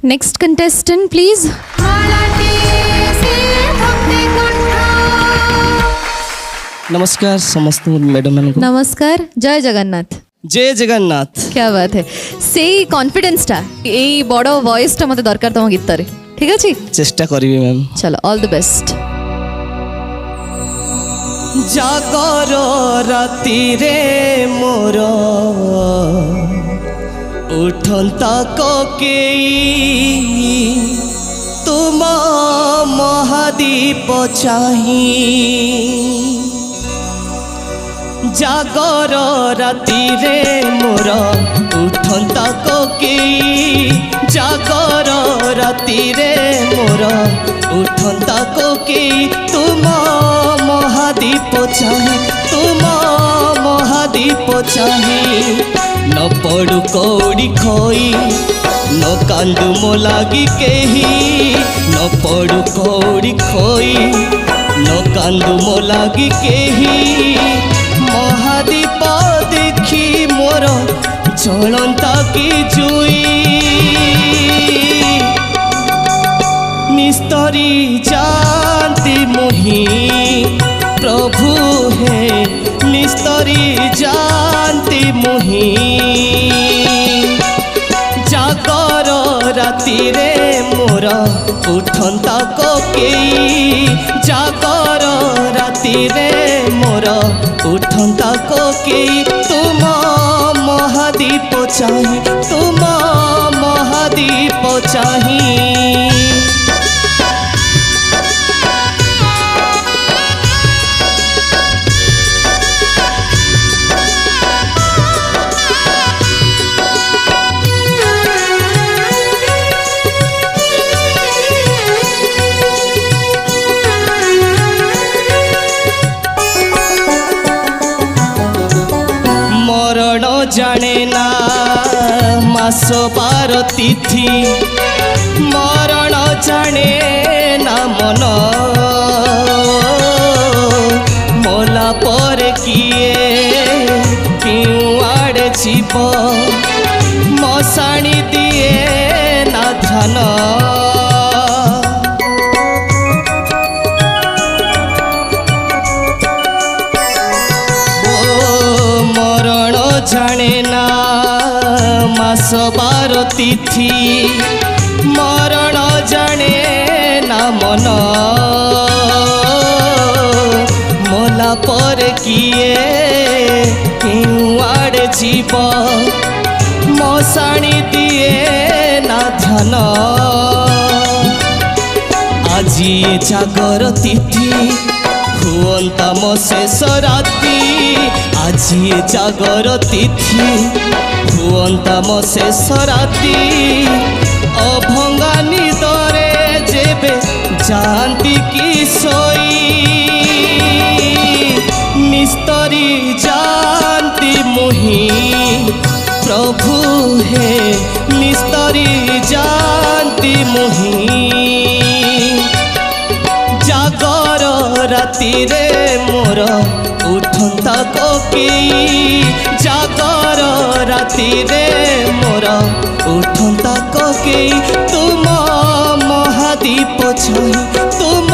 Next contestant, please. नमस्कार समस्त madam मान नमस्कार, जय जगन्नाथ। जय जगन्नाथ। क्या बात है, से कॉन्फिडेंस टा ए बड़ो वॉइस टा मते दरकार तम गीत रे, ठीक अछि? चेष्टा करिवे मैम। चलो, ऑल द बेस्ट। जागर राति रे मोर उठंता कोकेई तुम महादीप चाही जागर राति रे मोर उठंता कोकेई जागर राति रे मोर उठंता कोकेई तुम महादीप चाही तुम महादीप चाही न पड़ू कौड़ी खोई न कांदू मो लागी केही न पड़ू कौड़ी खोई न कांदू मो लागी केही महादीप देखी मोर जलंता की जुई निस्तरी जानती मोही प्रभु है निस्तरी जानती मोही जागर राति रे मोर उठंता कोकेई जागर राति रे मोर उठंता कोकेई तुम महादीप चाही तुम महादीप चाही जाने ना मास बार तिथि मरण जाने ना मन मोला पर किए क्यों आड़े जीव मशाणी दिए ना धन जाने ना मास बार तिथि मरण जाने ना मन मोला पर किए क्यों आड़े जीव मशाणी दिए ना धन আজি जागर तिथि हुअंता मो शेष राति আজি जागर तिथि हुअंता मो शेष राति अभंगा निदरे जेबे जानती की सोई निस्तरी जानती मोही प्रभु है निस्तरी जानती मोही जागर राति रे मोर उठंता कोकेई जागर राति रे मोर उठंता कोकेई तुम महादीप चाही तुम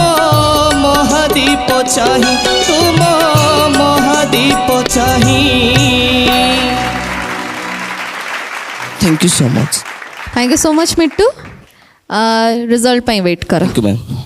महादीप चाही तुम महादीप चाही thank you so much thank you so much Mittu. Result पे वेट करो। Thank you ma'am.